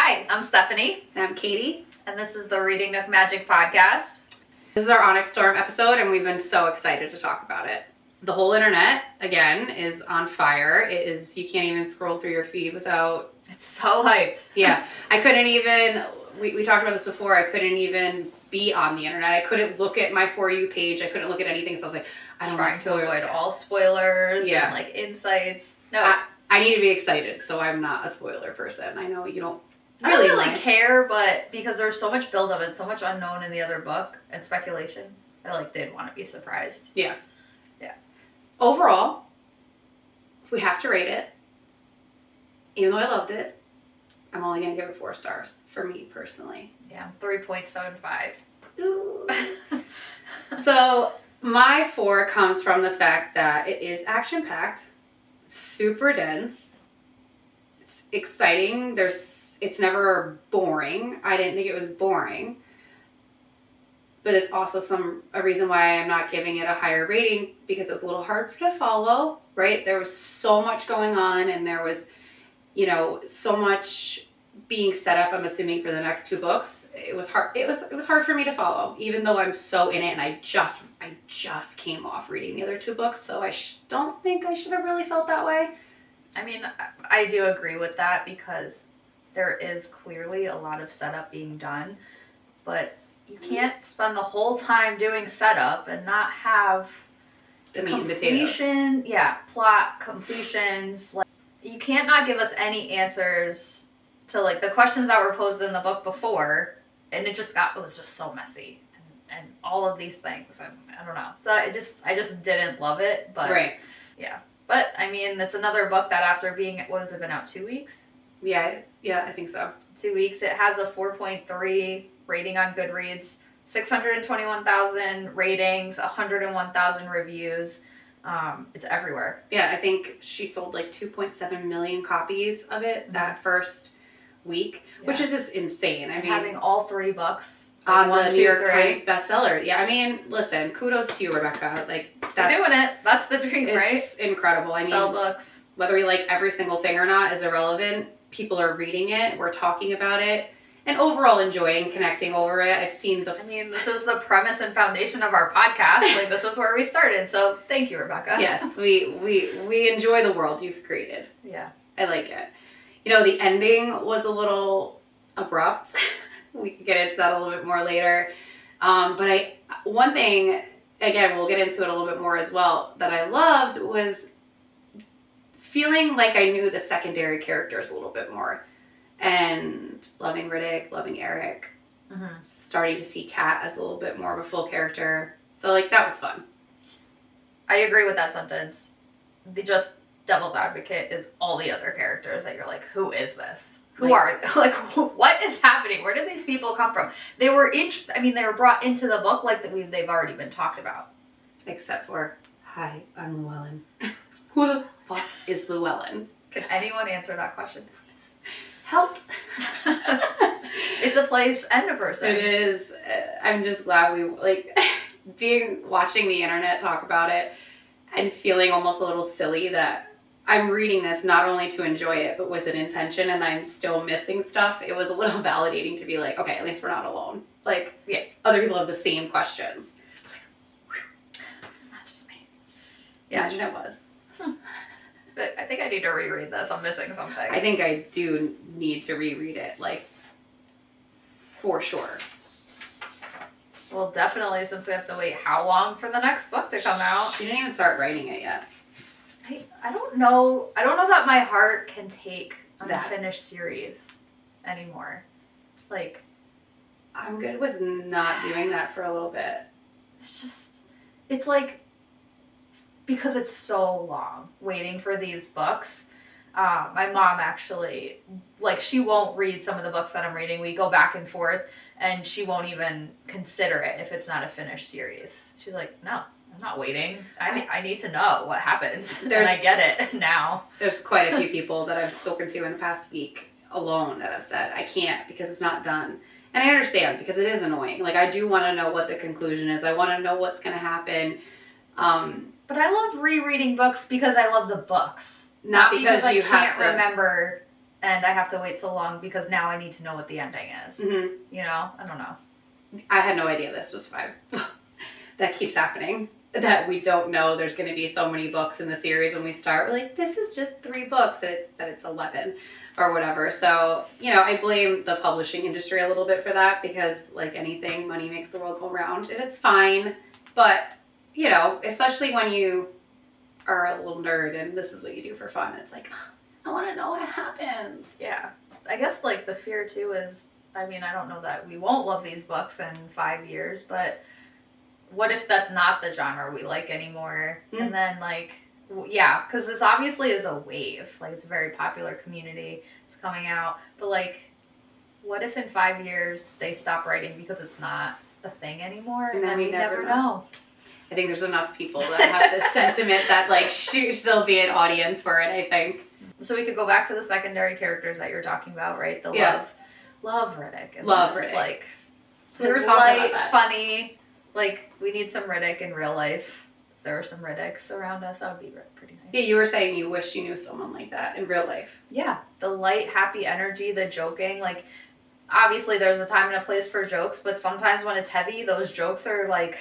Hi, I'm Stephanie. And I'm Katie. And this is the Reading Nook Magic podcast. This is our Onyx Storm episode, and we've been so excited to talk about it. The whole internet, again, is on fire. It is, you can't even scroll through your feed without... It's so hyped. Yeah. I couldn't even... We talked about this before. I couldn't even be on the internet. I couldn't look at my For You page. I couldn't look at anything. So I was like, I don't want to spoil avoid all spoilers and like insights. No. I need to be excited, so I'm not a spoiler person. I know you don't I don't really care, but because there's so much buildup and so much unknown in the other book and speculation, I did want to be surprised. Yeah. Yeah. Overall, if we have to rate it, even though I loved it, I'm only going to give it 4 stars for me personally. Yeah, 3.75. Ooh. So my 4 comes from the fact that it is action-packed, super dense, it's exciting, it's never boring. I didn't think it was boring. But it's also a reason why I'm not giving it a higher rating, because it was a little hard to follow, right? There was so much going on, and there was, so much being set up, I'm assuming, for the next 2 books. It was hard. It was hard for me to follow, even though I'm so in it, and I just came off reading the other 2 books, so I don't think I should have really felt that way. I mean, I do agree with that, because there is clearly a lot of setup being done, but you can't spend the whole time doing setup and not have the meat and potatoes. Yeah, plot completions. You can't not give us any answers to the questions that were posed in the book before, and it was just so messy and all of these things, and I don't know. So I just didn't love it, but right. Yeah. But I mean, it's another book that after being, what has it been out, 2 weeks? Yeah, I think so. 2 weeks. It has a 4.3 rating on Goodreads, 621,000 ratings, 101,000 reviews. It's everywhere. Yeah, I think she sold 2.7 million copies of it that first week, which is just insane. I mean, having all 3 books on the New York Times bestseller. Yeah, I mean, listen, kudos to you, Rebecca. That's doing it. That's the dream, right? It's incredible. I mean, sell books. Whether we like every single thing or not is irrelevant. People are reading it. We're talking about it. And overall enjoying connecting over it. I've seen this is the premise and foundation of our podcast. This is where we started. So thank you, Rebecca. Yes, we enjoy the world you've created. Yeah. I like it. The ending was a little abrupt. We could get into that a little bit more later. But one thing, again, we'll get into it a little bit more as well, that I loved was feeling like I knew the secondary characters a little bit more. And loving Ridoc, loving Aaric, starting to see Cat as a little bit more of a full character. So, that was fun. I agree with that sentence. The just devil's advocate is all the other characters that you're like, who is this? Who are, what is happening? Where did these people come from? They were they were brought into the book they've already been talked about. Except for, hi, I'm Llewellyn. Who the fuck is Llewellyn? Can anyone answer that question? Help. It's a place and a person. It is. I'm just glad we watching the internet talk about it and feeling almost a little silly that I'm reading this not only to enjoy it, but with an intention, and I'm still missing stuff. It was a little validating to be like, okay, at least we're not alone. Other people have the same questions. I was like, whew, it's not just me. Yeah. Imagine it was. But I think I need to reread this. I'm missing something. I think I do need to reread it, for sure. Well, definitely, since we have to wait how long for the next book to come out. You didn't even start writing it yet. I don't know. I don't know that my heart can take an unfinished series anymore. I'm good with not doing that for a little bit. It's because it's so long waiting for these books. My mom actually, she won't read some of the books that I'm reading. We go back and forth, and she won't even consider it if it's not a finished series. She's like, no, I'm not waiting. I need to know what happens. And I get it now. There's quite a few people that I've spoken to in the past week alone that have said, I can't because it's not done. And I understand, because it is annoying. I do want to know what the conclusion is. I want to know what's going to happen. But I love rereading books because I love the books. Not because you have to remember and I have to wait so long because now I need to know what the ending is. Mm-hmm. You know? I don't know. I had no idea this was 5. That keeps happening. That we don't know there's going to be so many books in the series when we start. We're like, this is just 3 books, and it's 11 or whatever. So, you know, I blame the publishing industry a little bit for that because, like anything, money makes the world go round, and it's fine. But, you know, especially when you are a little nerd and this is what you do for fun, it's like, oh, I want to know what happens. Yeah. I guess, like, the fear, too, is, I mean, I don't know that we won't love these books in 5 years, but what if that's not the genre we like anymore? Mm. And then, like, yeah, because this obviously is a wave. Like, it's a very popular community. It's coming out. But, like, what if in 5 years they stop writing because it's not a thing anymore? And then we never know. I think there's enough people that have this sentiment that, like, there'll be an audience for it, I think. So we could go back to the secondary characters that you're talking about, right? The love Ridoc. Love Ridoc. Like, we were talking about that. Funny. Like, we need some Ridoc in real life. If there were some Ridocs around us, that would be pretty nice. Yeah, you were saying you wish you knew someone like that in real life. Yeah. The light, happy energy, the joking. Like, obviously there's a time and a place for jokes, but sometimes when it's heavy, those jokes are, like...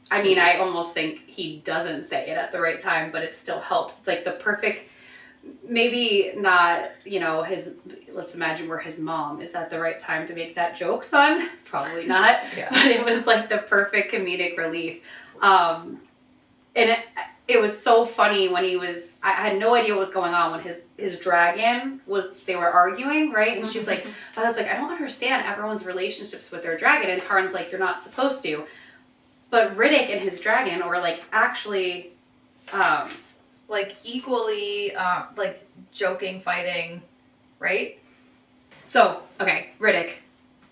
I mean, I almost think he doesn't say it at the right time, but it still helps. It's like the perfect... Maybe not, you know, let's imagine we're his mom. Is that the right time to make that joke, son? Probably not. Yeah. But it was like the perfect comedic relief. And it was so funny when I had no idea what was going on when his dragon they were arguing, right? And she's like, oh, that's like, I don't understand everyone's relationships with their dragon. And Tarn's like, you're not supposed to. But Ridoc and his dragon were like actually... like equally, like joking, fighting, right? So, okay, Ridoc,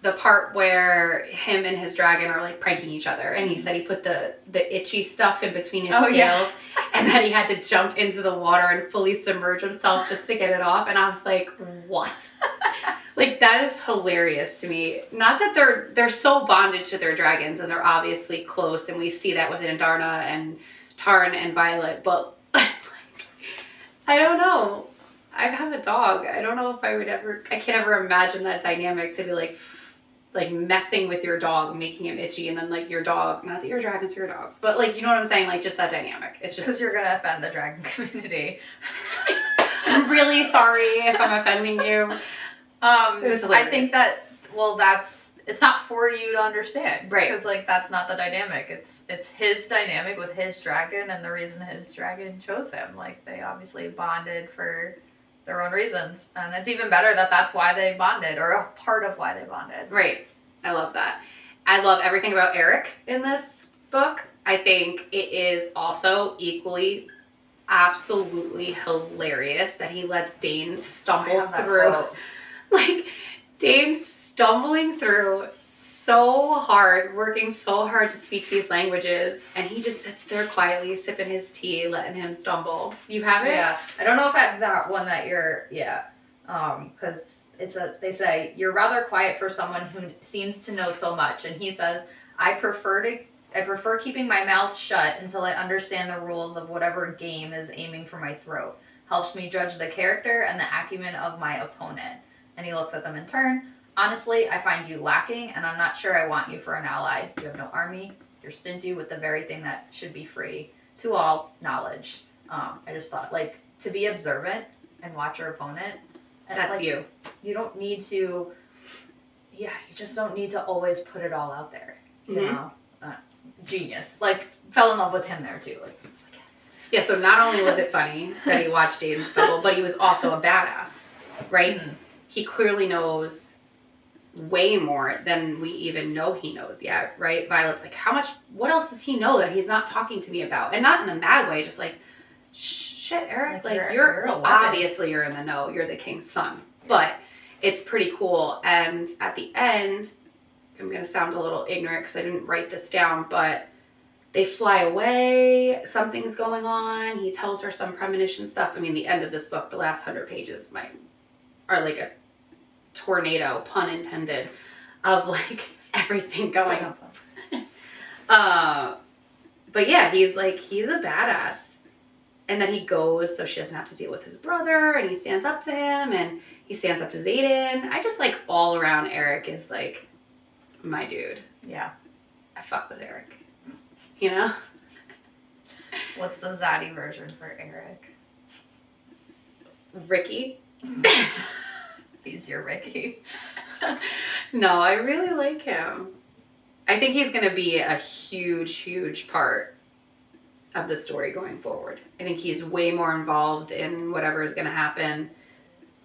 the part where him and his dragon are like pranking each other, and he said he put the itchy stuff in between his scales, yeah. And then he had to jump into the water and fully submerge himself just to get it off, and I was like, what? Like, that is hilarious to me. Not that they're so bonded to their dragons, and they're obviously close, and we see that with Andarna and Tarn and Violet, but I don't know. I have a dog. I don't know if I can't ever imagine that dynamic to be like messing with your dog, making him itchy, and then like your dog, not that your dragons are your dogs, but like, you know what I'm saying? Like just that dynamic. It's just... Because you're going to offend the dragon community. I'm really sorry if I'm offending you. I think that, it's not for you to understand. Right. Because, like, that's not the dynamic. It's his dynamic with his dragon and the reason his dragon chose him. Like, they obviously bonded for their own reasons. And it's even better that that's why they bonded, or a part of why they bonded. Right. I love that. I love everything about Aaric in this book. I think it is also equally absolutely hilarious that he lets Dane stumble through. Like, Dane's stumbling through so hard, working so hard to speak these languages, and he just sits there quietly sipping his tea, letting him stumble. You have it? Yeah. I don't know if I have that one that you're, because they say, you're rather quiet for someone who seems to know so much, and he says, I prefer keeping my mouth shut until I understand the rules of whatever game is aiming for my throat. Helps me judge the character and the acumen of my opponent. And he looks at them in turn. Honestly, I find you lacking, and I'm not sure I want you for an ally. You have no army. You're stingy with the very thing that should be free. To all, knowledge. I just thought, like, to be observant and watch your opponent. And, that's like, you. You don't need to... Yeah, you just don't need to always put it all out there. You know? Genius. Like, fell in love with him there, too. Like, it's like, yes. Yeah, so not only was it funny that he watched Xaden stumble, but he was also a badass, right? Mm-hmm. He clearly knows way more than we even know he knows yet, right? Violet's like, what else does he know that he's not talking to me about? And not in a bad way, just like, shit, Aaric, like you're obviously you're in the know, you're the king's son. Yeah. But it's pretty cool. And at the end, I'm going to sound a little ignorant because I didn't write this down, but they fly away, something's going on, he tells her some premonition stuff. I mean, the end of this book, the last 100 pages are like a tornado, pun intended, of like everything going on. But yeah, he's a badass. And then he goes so she doesn't have to deal with his brother, and he stands up to him, and he stands up to Xaden. I just like all around Aaric is like my dude. Yeah. I fuck with Aaric. You know? What's the zaddy version for Aaric? Ricky. He's your Ricky. No, I really like him. I think he's going to be a huge, huge part of the story going forward. I think he's way more involved in whatever is going to happen.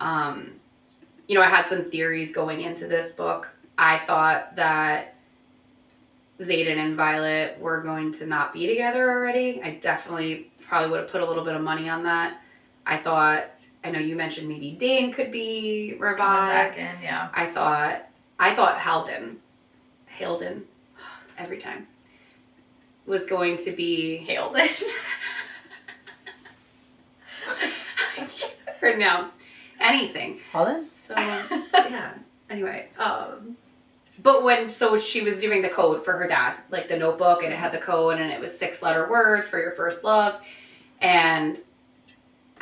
You know, I had some theories going into this book. I thought that Xaden and Violet were going to not be together already. I definitely probably would have put a little bit of money on that. I know you mentioned maybe Dane could be revived. Back in, yeah. I thought Halden, every time, was going to be Halden. I can't pronounce anything. Holland? So yeah. Anyway, so she was doing the code for her dad, like the notebook, and it had the code, and it was 6-letter word for your first love, and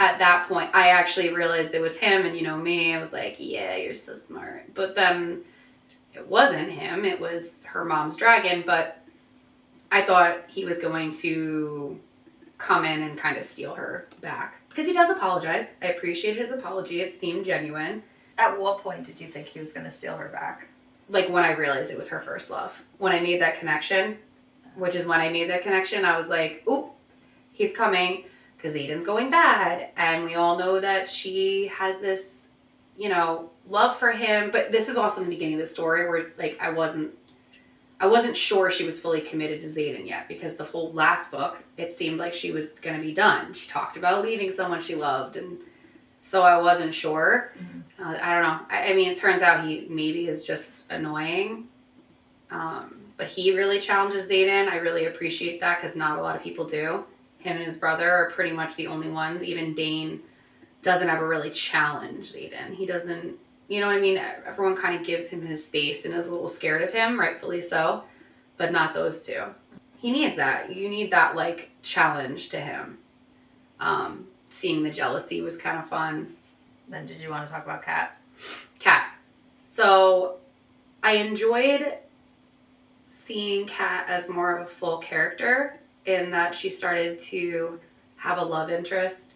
at that point, I actually realized it was him, and you know me, I was like, yeah, you're so smart. But then it wasn't him, it was her mom's dragon, but I thought he was going to come in and kind of steal her back. Because he does apologize. I appreciated his apology. It seemed genuine. At what point did you think he was going to steal her back? Like when I realized it was her first love. When I made that connection, I was like, ooh, he's coming. Because Xaden's going bad, and we all know that she has this, you know, love for him. But this is also in the beginning of the story where, like, I wasn't sure she was fully committed to Xaden yet, because the whole last book, it seemed like she was going to be done. She talked about leaving someone she loved, and so I wasn't sure. Mm-hmm. I don't know. I mean, it turns out he maybe is just annoying, but he really challenges Xaden. I really appreciate that, because not a lot of people do. Him and his brother are pretty much the only ones. Even Dane doesn't ever really challenge Xaden. He doesn't, you know what I mean? Everyone kind of gives him his space and is a little scared of him, rightfully so, but not those two. He needs that. You need that, like, challenge to him. Seeing the jealousy was kind of fun. Then did you want to talk about Cat? Cat. So I enjoyed seeing Cat as more of a full character, in that she started to have a love interest.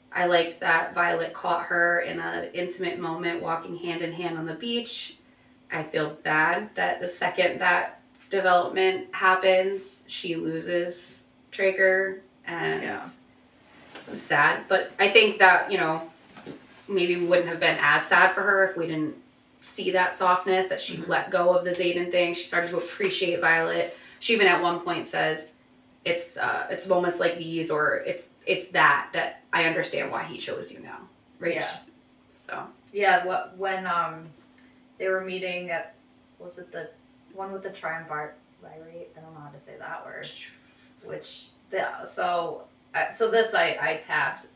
I liked that Violet caught her in an intimate moment walking hand in hand on the beach. I feel bad that the second that development happens, she loses Traeger, and it was sad. But I think that, you know, maybe wouldn't have been as sad for her if we didn't see that softness, that she let go of the Xaden thing. She started to appreciate Violet. She even at one point says, it's moments like these, or it's that I understand why he chose you now, right? Yeah. So yeah, when they were meeting at, was it the one with the triumvirate? I don't know how to say that word. So this I tapped.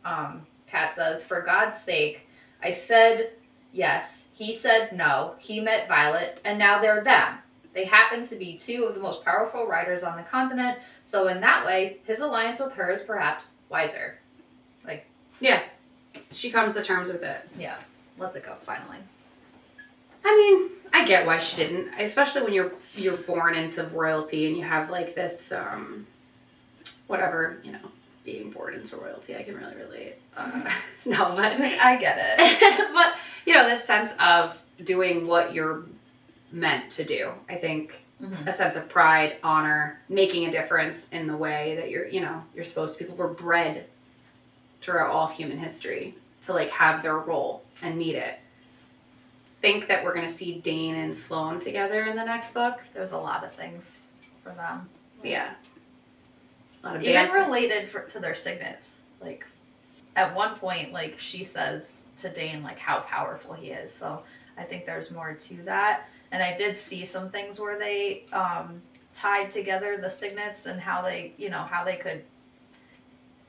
Kat says, for God's sake, I said yes. He said no. He met Violet, and now they're them. They happen to be two of the most powerful riders on the continent, so in that way, his alliance with her is perhaps wiser. Like, yeah, she comes to terms with it. Yeah, lets it go, finally. I mean, I get why she didn't, especially when you're born into royalty and you have, like, this, whatever, you know, being born into royalty, I can really relate. No, but... I get it. But, you know, this sense of doing what you're meant to do. I think a sense of pride, honor, making a difference in the way that you're supposed to. People were bred throughout all of human history to, like, have their role and meet it. Think that we're going to see Dane and Sloane together in the next book. There's a lot of things for them. Yeah. A lot of even dancing. related to their signets. Like, at one point, like, she says to Dane, like, how powerful he is. So I think there's more to that. And I did see some things where they tied together the signets and how they could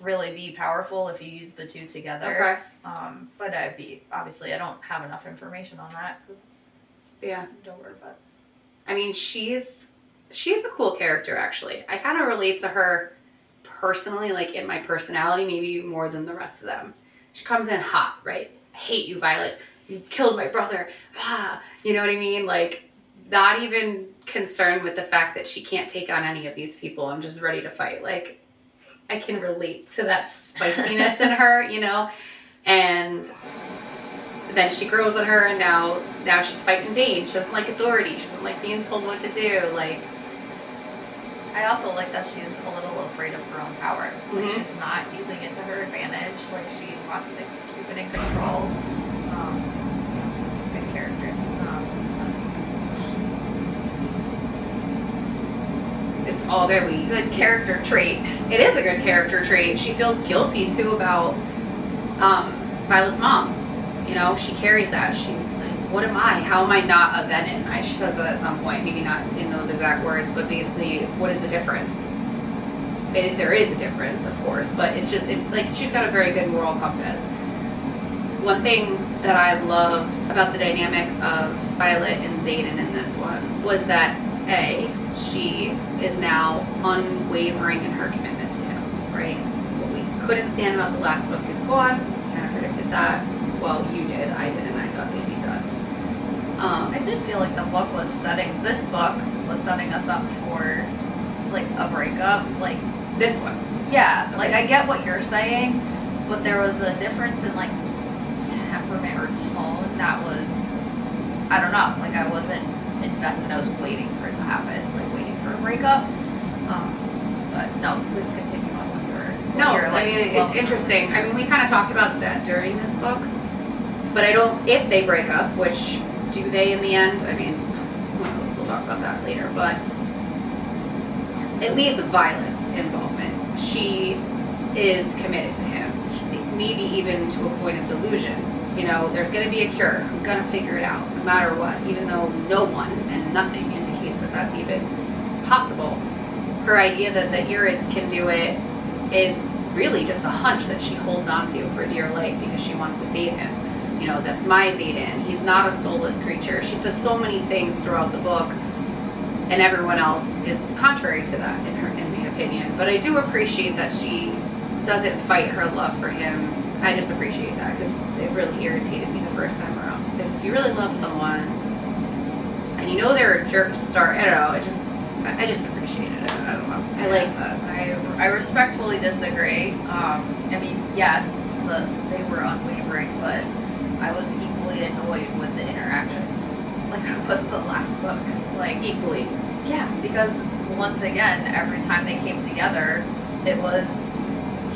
really be powerful if you use the two together. Okay. But obviously I don't have enough information on that because it's over. But I mean, she's a cool character, actually. I kind of relate to her personally, like in my personality, maybe more than the rest of them. She comes in hot, right? I hate you, Violet. You killed my brother. Ah, you know what I mean? Like, not even concerned with the fact that she can't take on any of these people. I'm just ready to fight. Like, I can relate to that spiciness in her, you know? And then she grows on her, and now she's fighting Dane. She doesn't like authority. She doesn't like being told what to do. Like, I also like that she's a little afraid of her own power. Like, she's not using it to her advantage. Like, she wants to keep it in control. Good character. it's all good. Good character trait. It is a good character trait. She feels guilty too about Violet's mom. You know, she carries that. She's like, what am I? How am I not a Venom? She says that at some point, maybe not in those exact words, but basically, what is the difference? There is a difference, of course, but it's just, like, she's got a very good moral compass. One thing that I loved about the dynamic of Violet and Xaden in this one was that, A, she is now unwavering in her commitment to him, right? What we couldn't stand about the last book is gone. Kind of predicted that. Well, you did. I didn't. I thought they'd be done. I did feel like this book was setting us up for, like, a breakup. Like, this one. Yeah, Okay. like, I get what you're saying, but there was a difference in, like, temperament or tone that was, I don't know, like, I wasn't invested. I was waiting for it to happen, like, waiting for a breakup. But no, please continue on with I mean, it's interesting. I mean, we kind of talked about that during this book, but I don't, if they break up, which do they in the end? I mean, who knows? We'll talk about that later, but at least Violet's involvement, she is committed to him, maybe even to a point of delusion. You know, there's going to be a cure. I'm going to figure it out, no matter what, even though no one and nothing indicates that that's even possible. Her idea that the Aarics can do it is really just a hunch that she holds on to for dear life because she wants to save him. You know, that's my Xaden. He's not a soulless creature. She says so many things throughout the book, and everyone else is contrary to that in the opinion. But I do appreciate that she doesn't fight her love for him. I just appreciate that because it really irritated me the first time around. Because if you really love someone and you know they're a jerk to start, I don't know. I just appreciated it. I don't know. I like that. I respectfully disagree. I mean, yes, they were unwavering, but I was equally annoyed with the interactions. Like I was the last book. Like, Equally. yeah, because once again, every time they came together, it was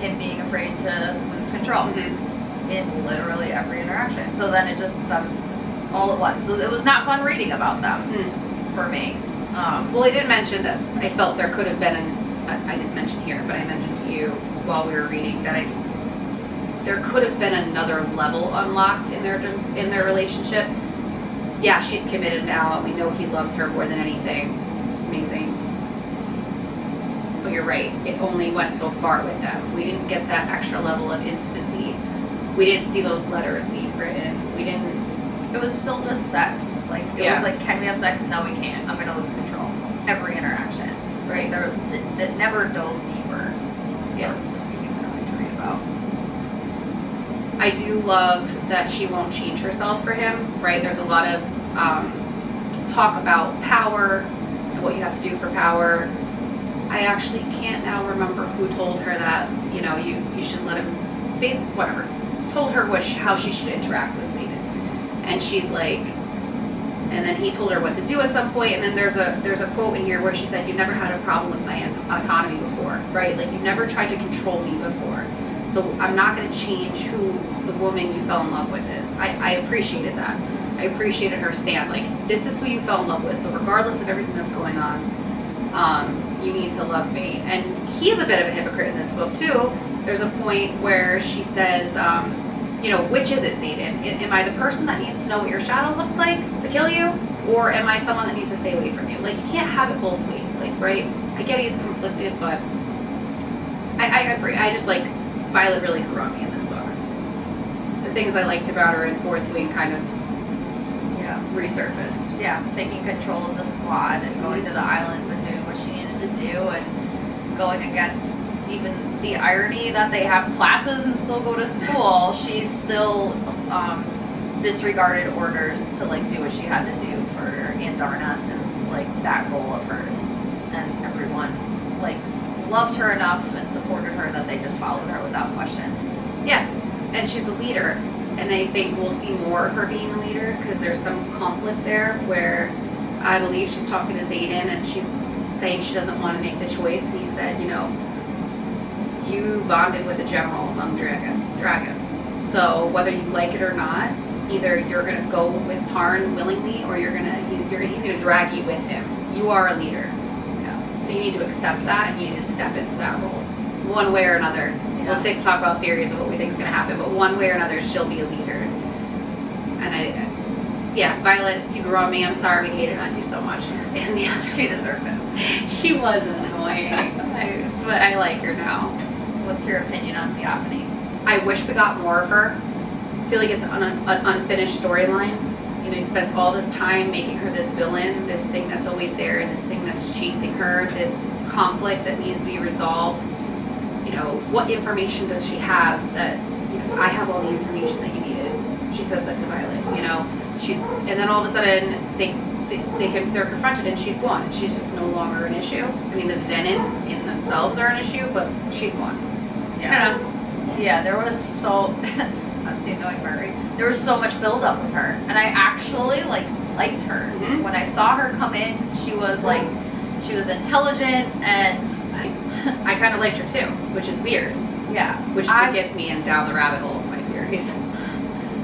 him being afraid to lose control in literally every interaction. So then that's all it was. So it was not fun reading about them for me. Well, I did mention that I felt there could have been I didn't mention here, but I mentioned to you while we were reading that there could have been another level unlocked in their relationship. Yeah, she's committed now, and we know he loves her more than anything. It's amazing. But you're right, it only went so far with them. We didn't get that extra level of intimacy. We didn't see those letters being written. We didn't. It was still just sex. Like, it was like, can we have sex? No, we can't. I'm gonna lose control. Every interaction. Right? That never dove deeper. Yeah. Just became annoying to read about. I do love that she won't change herself for him, right? There's a lot of talk about power and what you have to do for power. I actually can't now remember who told her that, you know, you should let him, whatever, told her how she should interact with Xaden. And she's like, and then he told her what to do at some point, and then there's a quote in here where she said, you've never had a problem with my autonomy before, right? Like, you've never tried to control me before. So I'm not going to change who the woman you fell in love with is. I appreciated that. I appreciated her stand. Like, this is who you fell in love with, so regardless of everything that's going on, you need to love me. And he's a bit of a hypocrite in this book, too. There's a point where she says, you know, which is it, Xaden? Am I the person that needs to know what your shadow looks like to kill you? Or am I someone that needs to stay away from you? Like, you can't have it both ways, like, right? I get he's conflicted, but I agree. I just, like, Violet really grew on me in this book. The things I liked about her in Fourth Wing kind of resurfaced. Yeah, taking control of the squad and going to the islands and doing what she needed to do and going against even the irony that they have classes and still go to school, she still disregarded orders to like do what she had to do for Andarna and like that goal of hers. And everyone like loved her enough and supported her that they just followed her without question. Yeah, and she's a leader. And I think we'll see more of her being a leader because there's some conflict there where I believe she's talking to Xaden and she's saying she doesn't want to make the choice. And he said, you know, you bonded with a general among dragons. So whether you like it or not, either you're going to go with Tarn willingly or he's going to drag you with him. You are a leader. Yeah. So you need to accept that and you need to step into that role. One way or another. Yeah. Let's talk about theories of what we think is going to happen, but one way or another, she'll be a leader. And Violet, you grew on me. I'm sorry we hated on you so much. And yeah, She deserved it. she was annoying, but I like her now. What's your opinion on Theophany? I wish we got more of her. I feel like it's an unfinished storyline. You know, you spent all this time making her this villain, this thing that's always there, and this thing that's chasing her, this conflict that needs to be resolved. You know, what information does she have that, you know, I have all the information that you needed. She says that to Violet, you know. And then all of a sudden they're confronted and she's gone and she's just no longer an issue. I mean, the venom in themselves are an issue, but she's gone. Yeah. I don't know. Yeah, there was that's the annoying part, right? There was so much buildup with her, and I actually liked her. Mhm. When I saw her come in, she was intelligent, and I kind of liked her too, which is weird. yeah, Which gets me down the rabbit hole of my theories.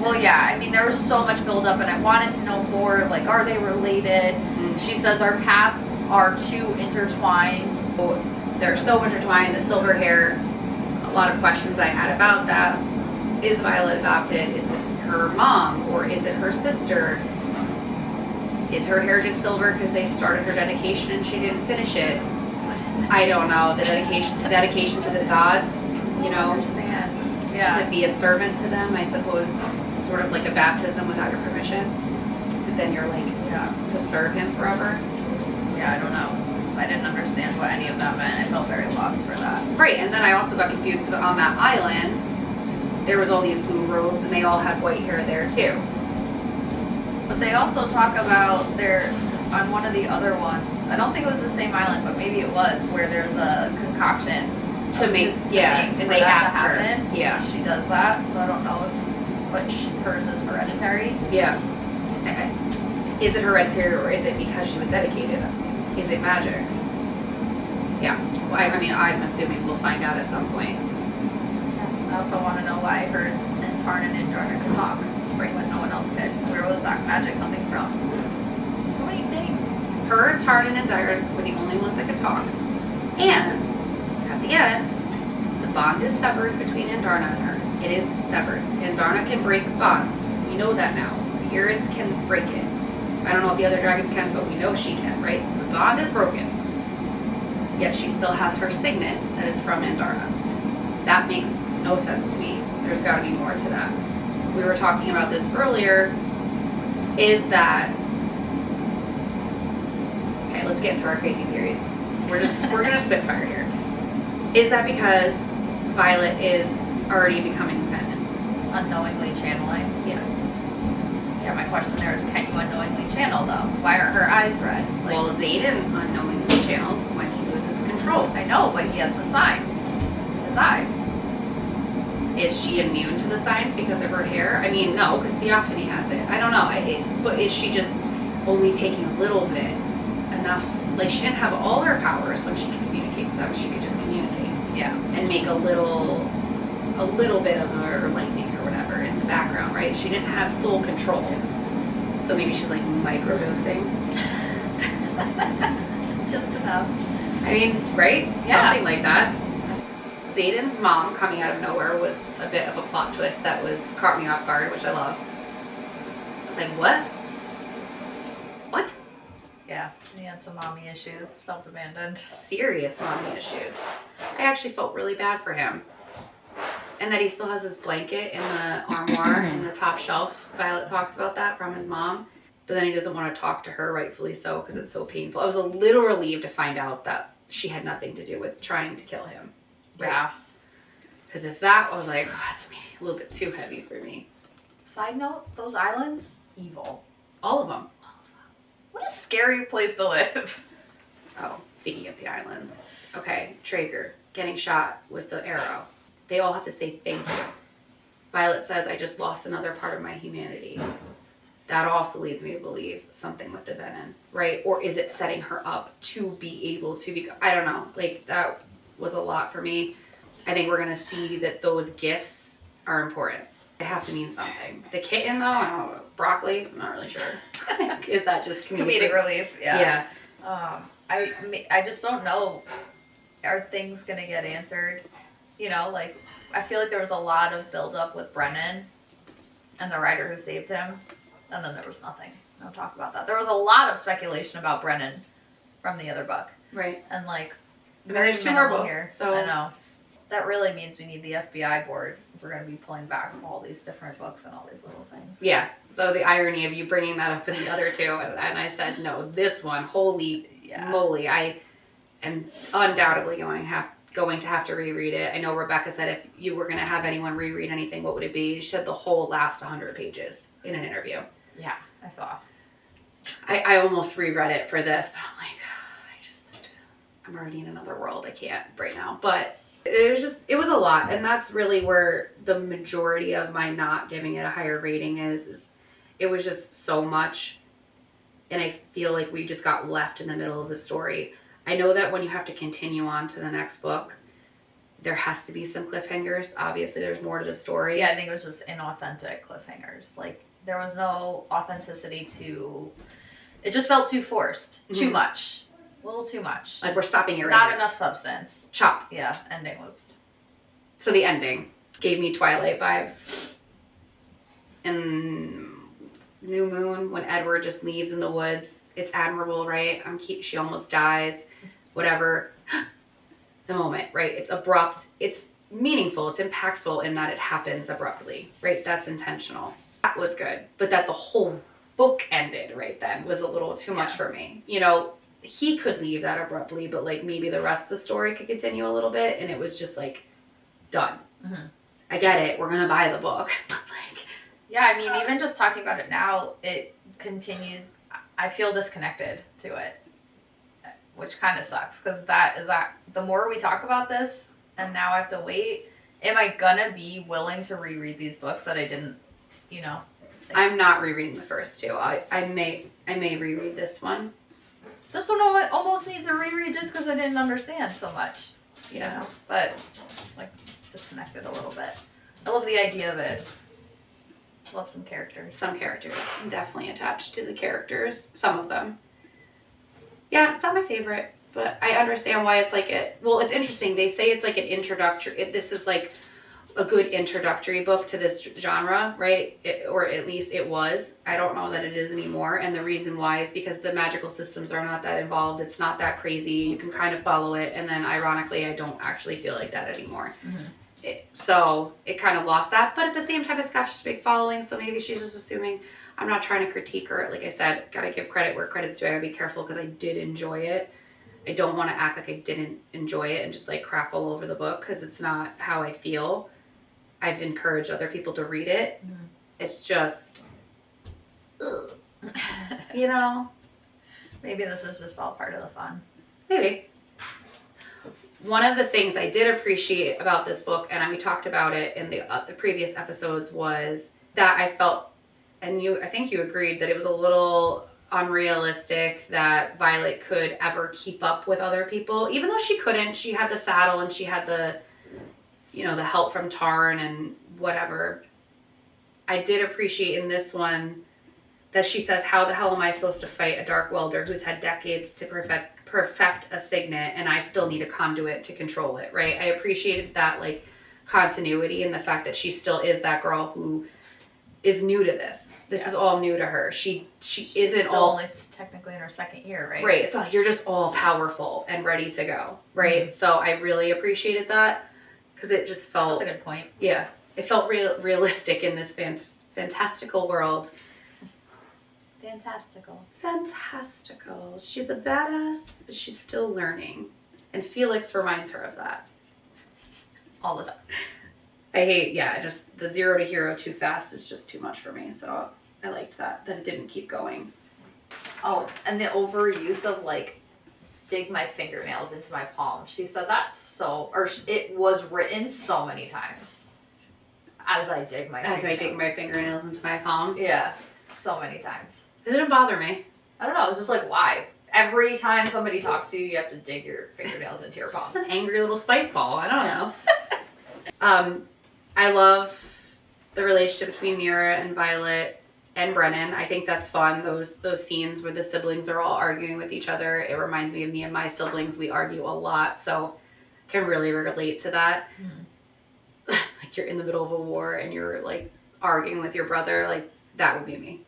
well, yeah. I mean, there was so much buildup, and I wanted to know more. Like, are they related? Mhm. She says our paths are too intertwined. They're so intertwined. The silver hair. A lot of questions I had about that. Is Violet adopted? Is it her mom or is it her sister? Is her hair just silver because they started her dedication and she didn't finish it? I don't know. The dedication to the gods, you I know, understand. Yeah. to be a servant to them, I suppose, sort of like a baptism without your permission. But then you're like, Yeah. to serve him forever. Yeah, I don't know. I didn't understand what any of that meant. I felt very lost for that. Right, and then I also got confused because on that island, there was all these blue robes and they all had white hair there too. But they also talk about on one of the other ones, I don't think it was the same island, but maybe it was, where there's a concoction To make, for and they that to asked her. happen. Yeah. She does that, so I don't know hers is hereditary. Yeah. Is it hereditary or is it because she was dedicated? Is it magic? Yeah. Well, I mean, I'm assuming we'll find out at some point. I also want to know why her and Tarn and Andarna could talk, right, when no one else could. Where was that magic coming from? So many things. Her, Tarn, and Andarna were the only ones that could talk. And at the end, the bond is severed between Andarna and her. It is severed. Andarna can break bonds. We know that now. The Irids can break it. I don't know if the other dragons can, but we know she can, right? So the bond is broken. Yet she still has her signet that is from Andarna. That makes no sense to me. There's got to be more to that. We were talking about this earlier. Is that... Okay, let's get into our crazy theories. We're gonna spitfire here. Is that because Violet is already becoming independent? Unknowingly channeling. Yes. Yeah, my question there is, can you unknowingly channel, though? Why aren't her eyes red? Like, Well, Xaden unknowingly channels when he loses control. I know, but he has the signs. His eyes. Is she immune to the signs because of her hair? I mean, no, because Theophany has it. I don't know. But is she just only taking a little bit? Enough? Like, she didn't have all her powers when she could communicate with them. She could just communicate. Yeah. And make a little bit of her lightning or whatever in the background, right? She didn't have full control. So maybe she's like microdosing. Just enough. I mean, right? Yeah. Something like that. Xaden's mom coming out of nowhere was a bit of a plot twist that caught me off guard, which I love. I was like, what? What? Yeah, he had some mommy issues, felt abandoned. Serious mommy issues. I actually felt really bad for him. And that he still has his blanket in the armoire in the top shelf. Violet talks about that from his mom. But then he doesn't want to talk to her, rightfully so, because it's so painful. I was a little relieved to find out that she had nothing to do with trying to kill him. Yeah. Because if that, I was like, oh, that's a little bit too heavy for me. Side note, those islands, evil. All of them. What a scary place to live. Oh, speaking of the islands. Okay, Traeger getting shot with the arrow. They all have to say thank you. Violet says, I just lost another part of my humanity. That also leads me to believe something with the venom, right? Or is it setting her up to be able to be, I don't know. Like, that was a lot for me. I think we're going to see that those gifts are important. They have to mean something. The kitten, though, I don't know, broccoli, I'm not really sure. Is that just comedic relief? Yeah. Yeah. I just don't know. Are things going to get answered? You know, like, I feel like there was a lot of buildup with Brennan and the writer who saved him. And then there was nothing. No talk about that. There was a lot of speculation about Brennan from the other book. Right. And like, I mean, there's 2 more books. here. So I know. That really means we need the FBI board if we're going to be pulling back all these different books and all these little things. Yeah. So the irony of you bringing that up in the other 2, and I said, no, this one, holy moly, I am undoubtedly going to have to reread it. I know Rebecca said if you were going to have anyone reread anything, what would it be? She said the whole last 100 pages in an interview. Yeah, I saw. I almost reread it for this, but I'm like, I'm already in another world. I can't right now. But it was a lot. And that's really where the majority of my not giving it a higher rating is it was just so much. And I feel like we just got left in the middle of the story. I know that when you have to continue on to the next book, there has to be some cliffhangers. Obviously, there's more to the story. Yeah, I think it was just inauthentic cliffhangers. Like, there was no authenticity to... It just felt too forced. Mm-hmm. Too much. A little too much. Like, we're stopping it right Not now. enough substance. Chop. Yeah, ending was... So the ending gave me Twilight vibes. And New Moon, when Edward just leaves in the woods, it's admirable, right? She almost dies. Whatever. The moment, right? It's abrupt. It's meaningful. It's impactful in that it happens abruptly, right? That's intentional. That was good. But that the whole book ended right then was a little too much for me. You know, he could leave that abruptly, but like maybe the rest of the story could continue a little bit, and it was just like done. Mm-hmm. I get it. We're gonna buy the book. Like, yeah, I mean, even just talking about it now, it continues. I feel disconnected to it, which kind of sucks because the more we talk about this, and now I have to wait. Am I gonna be willing to reread these books that I didn't, you know? I'm not rereading the first 2. I may reread this one. This one almost needs a reread just because I didn't understand so much. Yeah. You know? But, like, disconnected a little bit. I love the idea of it. Love some characters. Some characters. I'm definitely attached to the characters. Some of them. Yeah, it's not my favorite, but I understand why it's like it. Well, it's interesting. They say it's like an introductory. This is like a good introductory book to this genre, right? Or at least it was. I don't know that it is anymore. And the reason why is because the magical systems are not that involved. It's not that crazy. You can kind of follow it. And then ironically, I don't actually feel like that anymore. Mm-hmm. So it kind of lost that. But at the same time, it's got such a big following. So maybe she's just assuming. I'm not trying to critique her. Like I said, gotta give credit where credit's due. I gotta be careful because I did enjoy it. I don't want to act like I didn't enjoy it and just like crap all over the book because it's not how I feel. I've encouraged other people to read it. Mm-hmm. It's just, you know. Maybe this is just all part of the fun. Maybe. One of the things I did appreciate about this book, and we talked about it in the previous episodes, was that I felt, and I think you agreed, that it was a little unrealistic that Violet could ever keep up with other people. Even though she couldn't, she had the saddle and she had the help from Tarn and whatever. I did appreciate in this one that she says, how the hell am I supposed to fight a dark welder who's had decades to perfect a signet and I still need a conduit to control it, right? I appreciated that like continuity and the fact that she still is that girl who is new to this. This is all new to her. She's isn't still all... It's technically in her 2nd year, right? Right. It's not like you're just all powerful and ready to go, right? Mm-hmm. So I really appreciated that because it just felt... That's a good point. Yeah. It felt realistic in this fantastical world. Fantastical. She's a badass, but she's still learning. And Felix reminds her of that. all the time. I hate, just the 0 to hero too fast is just too much for me. So I liked that it didn't keep going. Oh, and the overuse of like, dig my fingernails into my palm. She said that's so, or it was written so many times. As I dig my fingernails into my palms. Yeah, so many times. It didn't bother me. I don't know. It's just like, why? Every time somebody talks to you, you have to dig your fingernails into your palm. Just an angry little spice ball. I don't know. I love the relationship between Mira and Violet and Brennan. I think that's fun. Those scenes where the siblings are all arguing with each other. It reminds me of me and my siblings. We argue a lot, so I can really relate to that. Mm-hmm. Like you're in the middle of a war and you're like arguing with your brother. Like that would be me.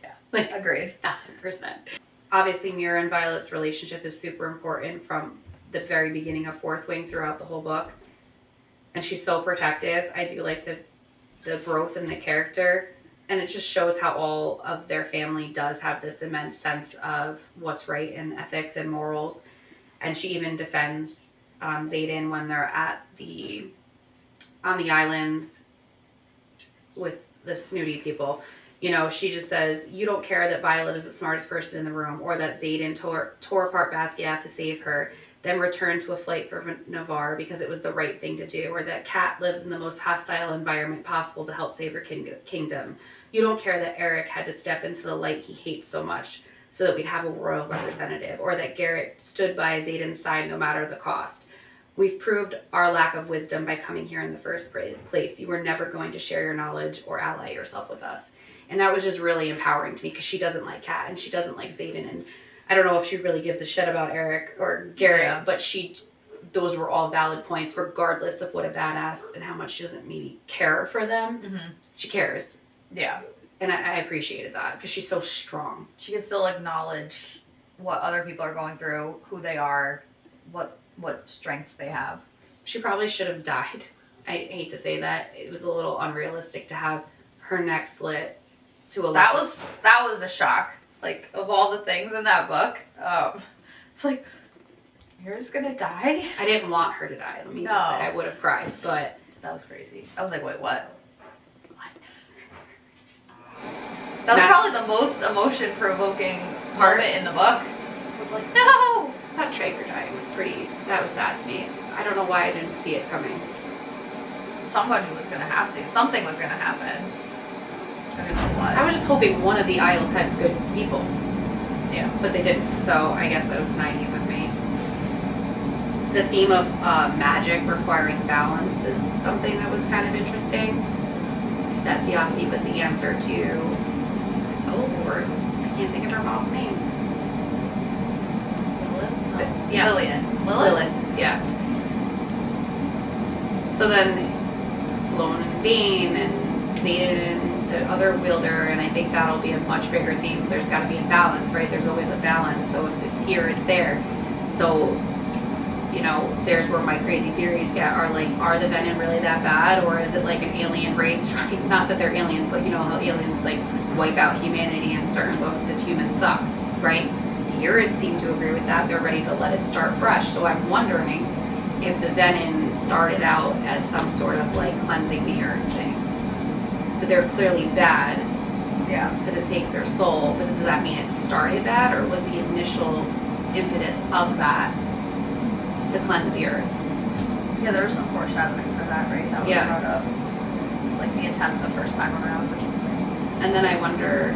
Yeah, like agreed, 1,000%. Obviously, Mira and Violet's relationship is super important from the very beginning of Fourth Wing throughout the whole book, and she's so protective. I do like the growth in the character. And it just shows how all of their family does have this immense sense of what's right and ethics and morals. And she even defends Xaden when they're on the islands with the snooty people. You know, she just says, you don't care that Violet is the smartest person in the room, or that Xaden tore apart Basquiat to save her, then returned to a flight for Navarre because it was the right thing to do, or that Cat lives in the most hostile environment possible to help save her kingdom. You don't care that Aaric had to step into the light he hates so much so that we'd have a royal representative, or that Garrett stood by Xaden's side no matter the cost. We've proved our lack of wisdom by coming here in the first place. You were never going to share your knowledge or ally yourself with us. And that was just really empowering to me because she doesn't like Cat and she doesn't like Xaden. And I don't know if she really gives a shit about Aaric or Garrett, but those were all valid points regardless of what a badass and how much she doesn't maybe care for them. Mm-hmm. She cares. Yeah. And I appreciated that because she's so strong. She can still acknowledge what other people are going through, who they are, what strengths they have. She probably should have died. I hate to say that. It was a little unrealistic to have her neck slit to a That was a shock. Like, of all the things in that book, it's like, Mira's gonna die? I didn't want her to die. Let me just say, I would have cried, but that was crazy. I was like, wait, what? That was probably the most emotion-provoking moment in the book. I was like, no! That Traeger dying was that was sad to me. I don't know why I didn't see it coming. Somebody was going to have to. Something was going to happen. I don't know what. I was just hoping one of the Isles had good people. Yeah. But they didn't, so I guess that was naive of me. The theme of magic requiring balance is something that was kind of interesting. That Theophany was the answer to... Oh, Lord. I can't think of her mom's name. Lilith? Yeah. Lilith? Yeah. So then Sloane and Dane and Xaden and the other wielder, and I think that'll be a much bigger theme. There's got to be a balance, right? There's always a balance. So if it's here, it's there. So, you know, there's where my crazy theories get are like, are the Venom really that bad? Or is it like an alien race trying, not that they're aliens, but you know how aliens like wipe out humanity in certain books because humans suck, right? The Urids seem to agree with that. They're ready to let it start fresh. So I'm wondering if the Venom started out as some sort of like cleansing the earth thing. But they're clearly bad. Yeah. Because it takes their soul. But does that mean it started bad, or was the initial impetus of that to cleanse the earth? Yeah, there was some foreshadowing for that, right? That was brought up. Like the attempt the first time around or something. And then I wonder,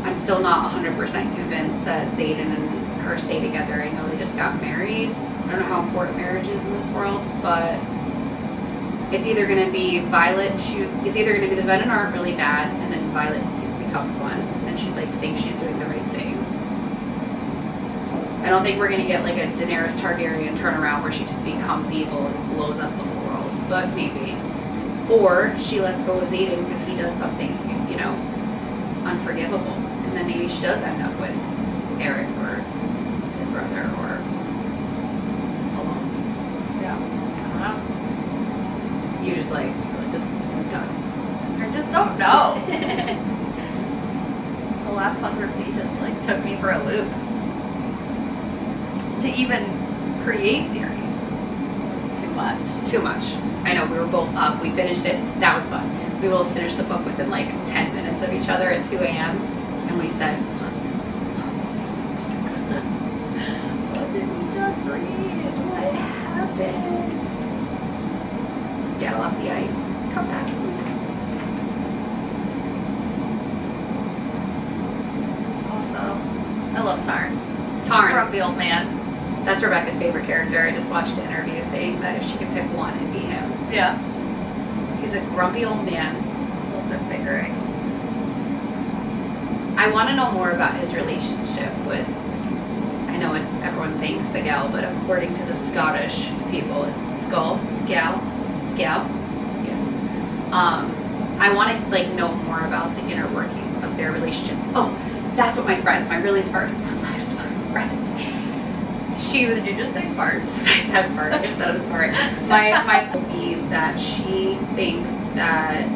I'm still not 100% convinced that Xaden and her stay together. I know they just got married. I don't know how important marriage is in this world, but it's either going to be it's either going to be the Venom aren't really bad, and then Violet becomes one, and she's like, thinks she's doing the right thing. I don't think we're going to get like a Daenerys Targaryen turnaround where she just becomes evil and blows up the whole world, but maybe. Or she lets go of Xaden because he does something, you know, unforgivable, and then maybe she does end up with Aaric or his brother or alone. Yeah. I don't know. You just like this is done. I just don't know. The last 100 pages like took me for a loop to even create theories. Too much. Too much. I know, we were both up. We finished it. That was fun. We both finished the book within like 10 minutes of each other at 2 a.m. And we said, What did we just read? What happened? get off the ice. Come back to me. Also, I love Tarn. Tarn. Grumpy old man. That's Rebecca's favorite character. I just watched an interview saying that if she could pick one, it'd be him. Yeah. He's a grumpy old man. A little bit bickering. I want to know more about his relationship with, I know everyone's saying Sigel, but according to the Scottish people, it's Skull. Yeah. I want to like know more about the inner workings of their relationship. Oh, that's what my really first friend. She was. Did you just say farts? I said fart. I said I'm sorry. My belief that she thinks that I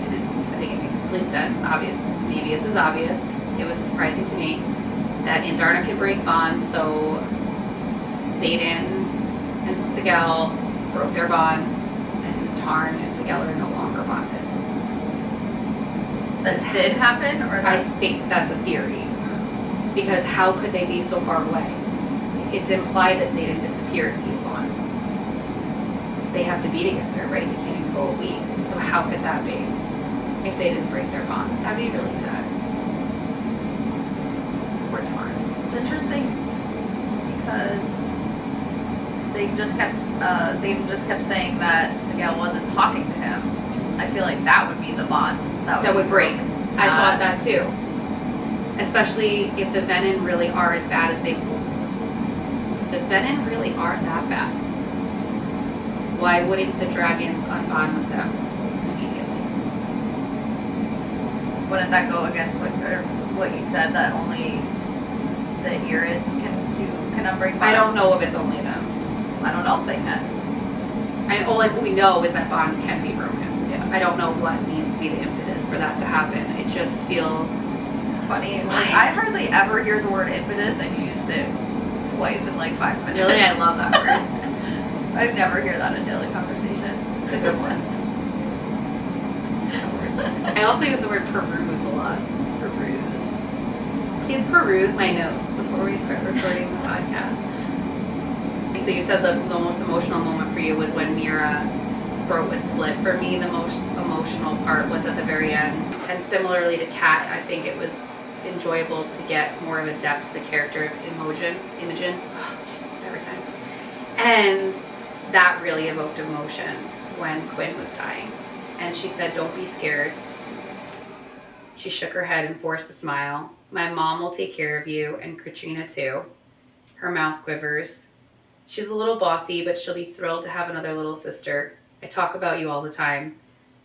think it makes complete sense. Obvious, maybe this is obvious. It was surprising to me that Andarna can break bonds, so Xaden and Sigel broke their bond, and Tarn and Sigel are no longer bonded. That did happen, or that? I think that's a theory. Because how could they be so far away? It's implied that Xaden disappeared and he's gone. They have to be together, right? They can't even go a week. So how could that be? If they didn't break their bond. That'd be really sad. Poor Tarn. It's interesting because they just kept Xaden just kept saying that Sigel wasn't talking to him. I feel like that would be the bond That would break. I thought that too. Especially if the Venin really are as bad as they. If the Venin really are that bad, why wouldn't the dragons unbond with them immediately? Wouldn't that go against what you said, that only the Irids can unbreak bonds? I don't know if it's only them. I don't know if they can. All we know is that bonds can be broken. Yeah. I don't know what needs to be the impetus for that to happen. It just feels. It's funny. Like, I hardly ever hear the word impetus, and you used it twice in like 5 minutes. Really, I love that word. I never hear that in daily conversation. It's a good one. I also use the word peruse a lot. Peruse. Please peruse my notes before we start recording the podcast. So you said the most emotional moment for you was when Mira's throat was slit. For me, the most emotional part was at the very end. And similarly to Kat, I think it was enjoyable to get more of a depth to the character of Imogen. Oh, jeez, every time. And that really evoked emotion when Quinn was dying. And she said, "Don't be scared." She shook her head and forced a smile. "My mom will take care of you, and Katrina too." Her mouth quivers. "She's a little bossy, but she'll be thrilled to have another little sister. I talk about you all the time.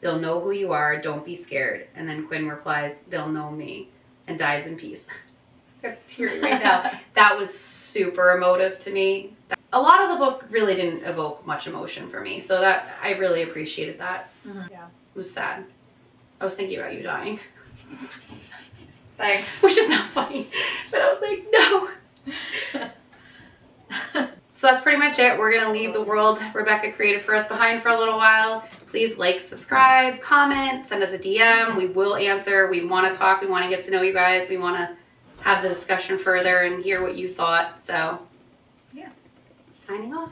They'll know who you are. Don't be scared." And then Quinn replies, "They'll know me," and dies in peace. I'm teary right now. That was super emotive to me. A lot of the book really didn't evoke much emotion for me, so that I really appreciated that. Mm-hmm. Yeah. It was sad. I was thinking about you dying. Thanks. Which is not funny, but I was like, no. So that's pretty much it. We're going to leave the world Rebecca created for us behind for a little while. Please like, subscribe, comment, send us a DM. We will answer. We want to talk. We want to get to know you guys. We want to have the discussion further and hear what you thought. So, yeah. Signing off.